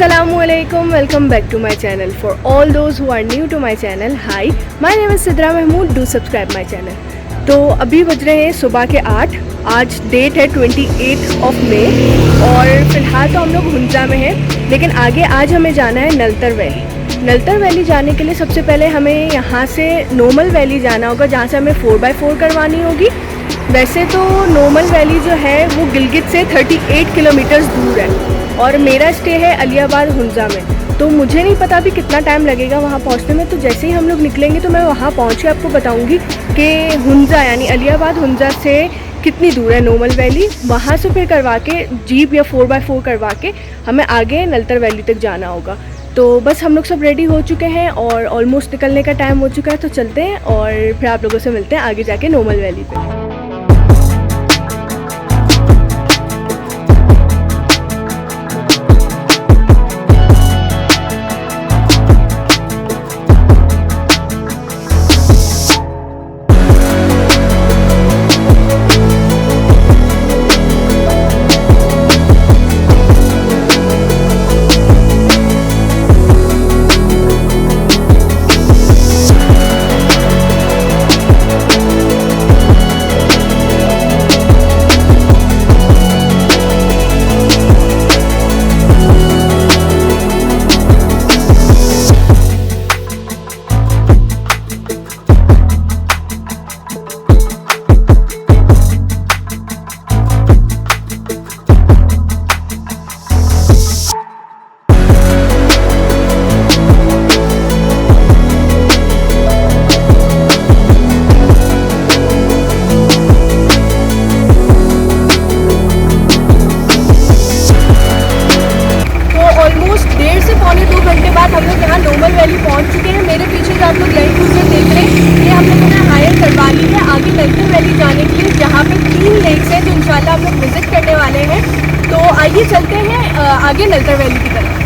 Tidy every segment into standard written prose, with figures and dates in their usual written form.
Assalamualaikum, welcome back to my channel. For all those who are new to my channel, hi, my name is Sidra Mahmood, do subscribe my channel. तो अभी बज रहे हैं सुबह के 8। आज date है 28 मई और फ़िलहाल तो हम लोग हुंजा में हैं, लेकिन आगे आज हमें जाना है नलतर वैली। नलतर वैली जाने के लिए सबसे पहले हमें यहाँ से नोमल वैली जाना होगा, जहाँ से हमें 4x4 करवानी होगी। वैसे तो नोमल वैली जो है वो गिलगित से 38 किलोमीटर्स दूर है और मेरा स्टे है अलियाबाद हुंजा में। तो मुझे नहीं पता अभी कितना टाइम लगेगा वहाँ पहुँचने में, तो जैसे ही हम लोग निकलेंगे तो मैं वहाँ पहुँच के आपको बताऊँगी कि हुंजा यानी अलियाबाद हुंजा से कितनी दूर है नोमल वैली। वहाँ से फिर करवा के जीप या 4x4 करवा के हमें आगे नलतर वैली तक जाना होगा। तो बस हम लोग सब रेडी हो चुके हैं और ऑलमोस्ट निकलने का टाइम हो चुका है, तो चलते हैं और फिर आप लोगों से मिलते हैं आगे जाके नोमल वैली पे। हम लोग यहाँ नोमल वैली पहुँच चुके हैं। मेरे पीछे जो आप लोग लैंड क्रूजर देख रहे हैं, ये हम लोगों ने हायर करवा ली है आगे नलतर वैली जाने के लिए, जहाँ पे 3 लेक्स हैं जो इंशाल्लाह हम लोग विजिट करने वाले हैं। तो आइए चलते हैं आगे नलतर वैली की तरफ।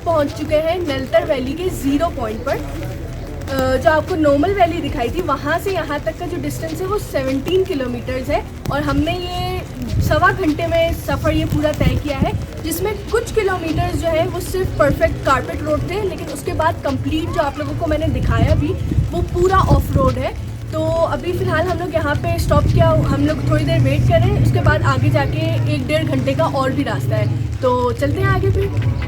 पहुंच चुके हैं नलतर वैली के 0 पॉइंट पर। जो आपको नोमल वैली दिखाई थी वहां से यहाँ तक का जो डिस्टेंस है वो 17 किलोमीटर्स है और हमने ये 1.25 घंटे में सफ़र ये पूरा तय किया है, जिसमें कुछ किलोमीटर्स जो है वो सिर्फ परफेक्ट कारपेट रोड थे, लेकिन उसके बाद कंप्लीट जो आप लोगों को मैंने दिखाया भी वो पूरा ऑफ रोड है। तो अभी फ़िलहाल हम लोग यहाँ पे स्टॉप किया, हम लोग थोड़ी देर वेट करें, उसके बाद आगे जाके 1-1.5 घंटे का और भी रास्ता है। तो चलते हैं आगे फिर।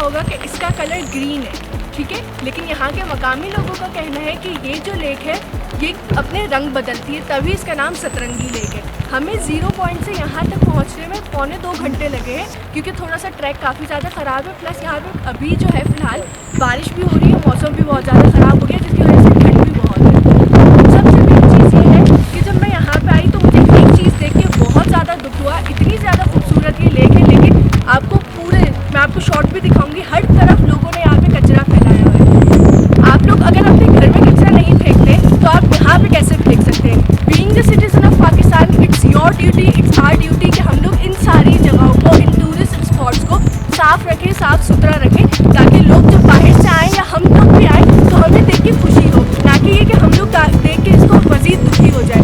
होगा कि इसका कलर ग्रीन है, ठीक है, लेकिन यहाँ के मकामी लोगों का कहना है कि ये जो लेक है ये अपने रंग बदलती है, तभी इसका नाम सतरंगी लेक है। हमें 0 पॉइंट से यहाँ तक पहुँचने में पौने 2 घंटे लगे हैं, क्योंकि थोड़ा सा ट्रैक काफ़ी ज़्यादा ख़राब है, प्लस यहाँ पे अभी जो है फ़िलहाल बारिश भी हो रही है, मौसम भी बहुत ज़्यादा ख़राब हो गया, जिसकी वजह से ठंड भी बहुत है। सबसे बड़ी चीज़ ये है कि जब मैं यहाँ पे आई तो मुझे एक चीज़ देख के बहुत ज़्यादा दुख हुआ। इतनी ज़्यादा खूबसूरत ये लेक है, लेकिन मैं आपको शॉर्ट भी दिखाऊंगी, हर तरफ लोगों ने यहाँ पे कचरा फैलाया हुआ है। आप लोग अगर अपने घर में कचरा नहीं फेंकते तो आप यहाँ पे कैसे फेंक सकते हैं? Being the citizen of Pakistan, it's your duty, it's our duty कि हम लोग इन सारी जगहों को, इन टूरिस्ट स्पॉट्स को साफ रखें, साफ सुथरा रखें, ताकि लोग जब बाहर से आएँ या हम लोग भी आएँ तो हमें देख के खुशी हो, ना कि ये कि हम लोग देख के इसको मज़ीद दुखी हो जाए।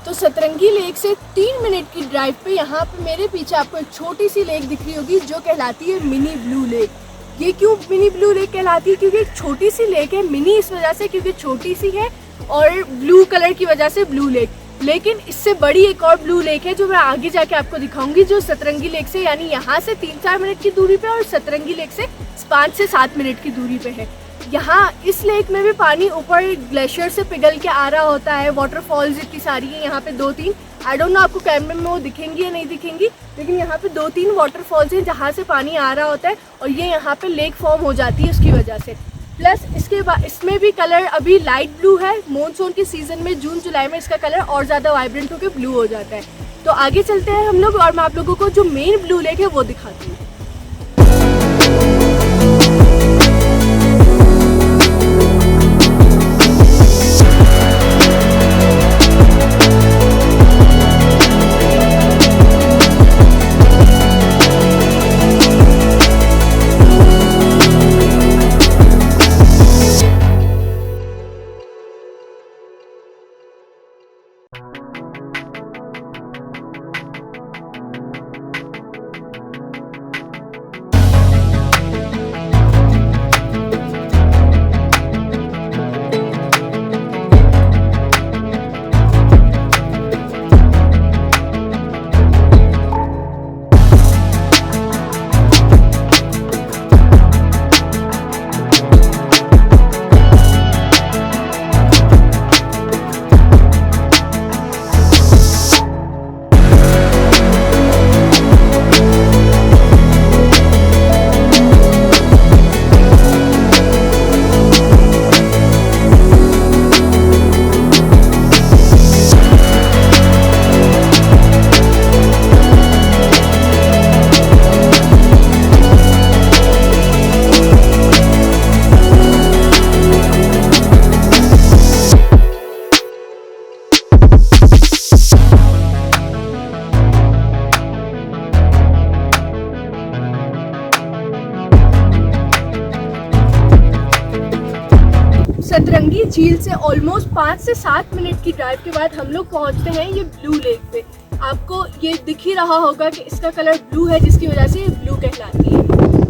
तो सतरंगी लेक से 3 मिनट की ड्राइव पे यहाँ पे मेरे पीछे आपको एक छोटी सी लेक दिख रही होगी जो कहलाती है मिनी ब्लू लेक। ये क्यों मिनी ब्लू लेक कहलाती है? क्योंकि एक छोटी सी लेक है, मिनी इस वजह से क्योंकि छोटी सी है, और ब्लू कलर की वजह से ब्लू लेक। लेकिन इससे बड़ी एक और ब्लू लेक है जो मैं आगे जाके आपको दिखाऊंगी, जो सतरंगी लेक से यानी यहाँ से 3-4 मिनट की दूरी पे और सतरंगी लेक से 5 से 7 मिनट की दूरी पे है। यहाँ इस लेक में भी पानी ऊपर ग्लेशियर से पिघल के आ रहा होता है। वाटरफॉल्स इतनी सारी है यहाँ पे, 2-3, आई डोंट नो आपको कैमरे में वो दिखेंगी या नहीं दिखेंगी, लेकिन यहाँ पे 2-3 वाटरफॉल्स हैं जहाँ से पानी आ रहा होता है, और ये यहाँ पे लेक फॉर्म हो जाती है उसकी वजह से। प्लस इसके बाद इसमें भी कलर अभी लाइट ब्लू है, मॉनसून के सीज़न में जून जुलाई में इसका कलर और ज़्यादा वाइब्रेंट होकर ब्लू हो जाता है। तो आगे चलते हैं हम लोग और मैं आप लोगों को जो मेन ब्लू लेक है वो दिखाती हूँ। सतरंगी झील से ऑलमोस्ट 5 से 7 मिनट की ड्राइव के बाद हम लोग पहुंचते हैं ये ब्लू लेक पे। आपको ये दिख ही रहा होगा कि इसका कलर ब्लू है, जिसकी वजह से ये ब्लू कहलाती है।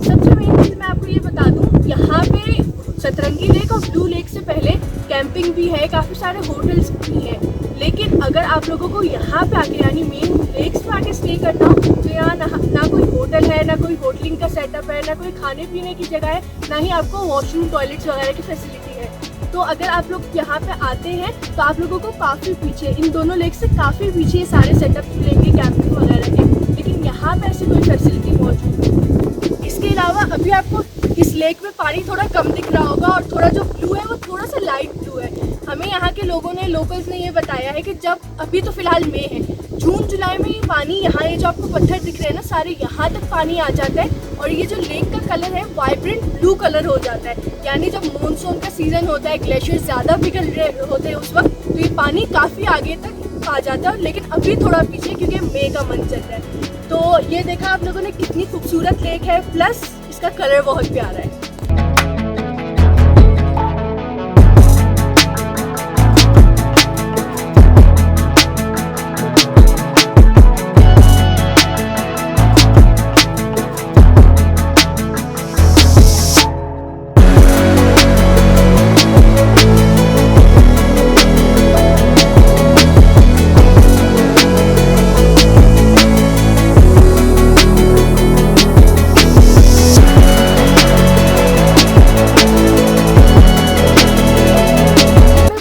सबसे मेन चीज़ मैं आपको ये बता दूं, यहाँ पे सतरंगी लेक और ब्लू लेक से पहले कैंपिंग भी है, काफ़ी सारे होटल्स भी हैं। लेकिन अगर आप लोगों को यहाँ पे आके यानी मेन लेक्स पे आके स्टे करना हो तो यहाँ ना कोई होटल है, ना कोई होटलिंग का सेटअप है, ना कोई खाने पीने की जगह है, ना ही आपको वॉशरूम टॉयलेट्स वगैरह की फैसिलिटी है। तो अगर आप लोग यहाँ पे आते हैं तो आप लोगों को काफ़ी पीछे, इन दोनों लेक से काफ़ी पीछे सारे सेटअप मिलेंगे कैंपिंग वगैरह के, लेकिन यहाँ पे ऐसी कोई फैसिलिटी मौजूद नहीं। इसके अलावा अभी आपको इस लेक में पानी थोड़ा कम दिख रहा होगा और थोड़ा जो ब्लू है वो थोड़ा सा लाइट ब्लू है। हमें यहाँ के लोगों ने, लोकल्स ने ये बताया है कि जब अभी तो फ़िलहाल मई है, जून जुलाई में ये पानी यहाँ, ये जो आपको पत्थर दिख रहे हैं ना सारे, यहाँ तक पानी आ जाता है और ये जो लेक का कलर है वाइब्रेंट ब्लू कलर हो जाता है। यानी जब मानसून का सीज़न होता है, ग्लेशियर ज़्यादा पिघल रहे होते हैं उस वक्त, तो ये पानी काफ़ी आगे तक आ जाता है। लेकिन अभी थोड़ा पीछे क्योंकि मई का मंथ चल रहा है। तो ये देखा आप लोगों ने कितनी खूबसूरत लेक है, प्लस इसका कलर बहुत प्यारा है।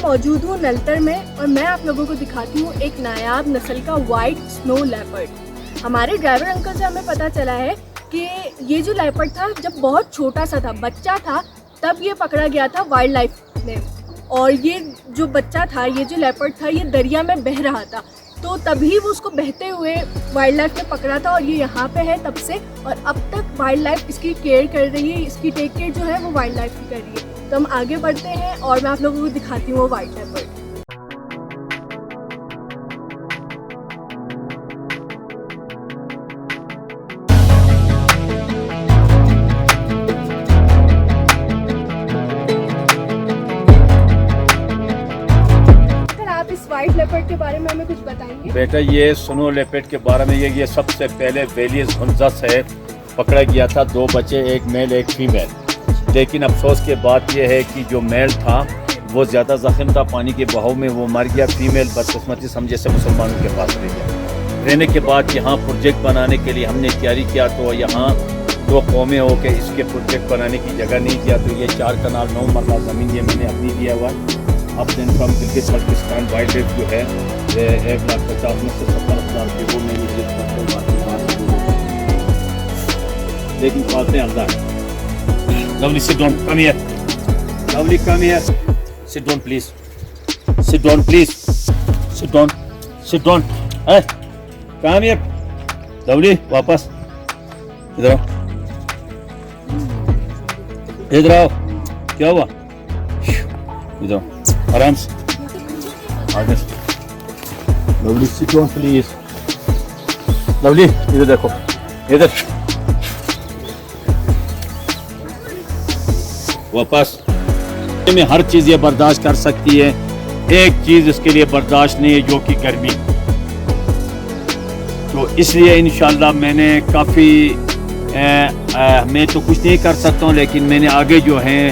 मौजूद हूँ नलतर में और मैं आप लोगों को दिखाती हूँ एक नायाब नस्ल का वाइट स्नो लेपर्ड। हमारे ड्राइवर अंकल से हमें पता चला है कि ये जो लेपर्ड था जब बहुत छोटा सा था, बच्चा था, तब ये पकड़ा गया था वाइल्ड लाइफ में। और ये जो बच्चा था, ये जो लेपर्ड था, ये दरिया में बह रहा था, तो तभी वो उसको बहते हुए वाइल्ड लाइफ में पकड़ा था और ये यहाँ पे है तब से। और अब तक वाइल्ड लाइफ इसकी केयर कर रही है, इसकी टेक केयर जो है वो वाइल्ड लाइफ की कर रही है। तो हम आगे बढ़ते हैं और मैं आप लोगों को दिखाती हूँ वो वाइट लेपर्ड। आप इस वाइट लेपर्ड के बारे में हमें कुछ बताएंगे? बेटा, ये स्नो लेपर्ड के बारे में ये सबसे पहले वेलियस हुंजा से पकड़ा गया था। 2 बच्चे, एक मेल एक फीमेल। लेकिन अफसोस के बात यह है कि जो मेल था वो ज़्यादा ज़ख्म था, पानी के बहाव में वो मर गया। फीमेल बदकिस्मती समझे से मुसलमानों के पास रह गया। रहने के बाद यहाँ प्रोजेक्ट बनाने के लिए हमने तैयारी किया, तो यहाँ 2 कौमें हो के इसके प्रोजेक्ट बनाने की जगह नहीं किया। तो ये 4 कनाल 9 मरला ज़मीन ये मैंने अपनी दिया हुआ है। अब income Gilgit Baltistan wild life जो है 1,50,000 में से 70,000 रुपये वो मैं विजिट करता हूँ, लेकिन पालते हैं अल्लाह है। Lovely, sit down. Come here. Lovely, come here. Sit down, please. Sit down, please. Sit down. Sit down. Hey, come here. Lovely, वापस. इधर आओ. इधर आओ. क्या हुआ? इधर आओ. आराम से. आगे. Lovely, sit down, please. Lovely, इधर देखो. इधर. वापस। में हर चीज़ ये बर्दाश्त कर सकती है, एक चीज़ इसके लिए बर्दाश्त नहीं है, जो कि गर्मी। तो इसलिए इंशाल्लाह मैंने काफ़ी मैं तो कुछ नहीं कर सकता हूँ, लेकिन मैंने आगे जो हैं,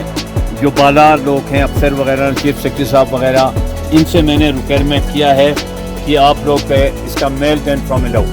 जो बाला लोग हैं, अफसर वगैरह, चीफ सेक्रेटरी साहब वगैरह, इनसे मैंने रिक्वायरमेंट किया है कि आप लोग इसका मेल देन फ्रॉम लो।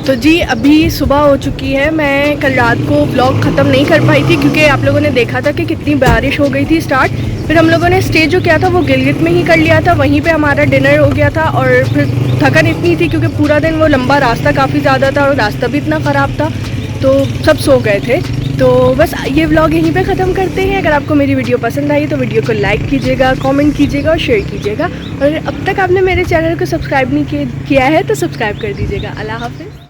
तो जी अभी सुबह हो चुकी है। मैं कल रात को ब्लॉग ख़त्म नहीं कर पाई थी क्योंकि आप लोगों ने देखा था कि कितनी बारिश हो गई थी स्टार्ट। फिर हम लोगों ने स्टे जो किया था वो गिलगित में ही कर लिया था, वहीं पे हमारा डिनर हो गया था। और फिर थकन इतनी थी क्योंकि पूरा दिन वो लंबा रास्ता काफ़ी ज़्यादा था और रास्ता भी इतना ख़राब था, तो सब सो गए थे। तो बस ये व्लॉग यहीं पे ख़त्म करते हैं। अगर आपको मेरी वीडियो पसंद आई तो वीडियो को लाइक कीजिएगा, कमेंट कीजिएगा और शेयर कीजिएगा। और अब तक आपने मेरे चैनल को सब्सक्राइब नहीं किया है तो सब्सक्राइब कर दीजिएगा। अल्लाह हाफ़िज़।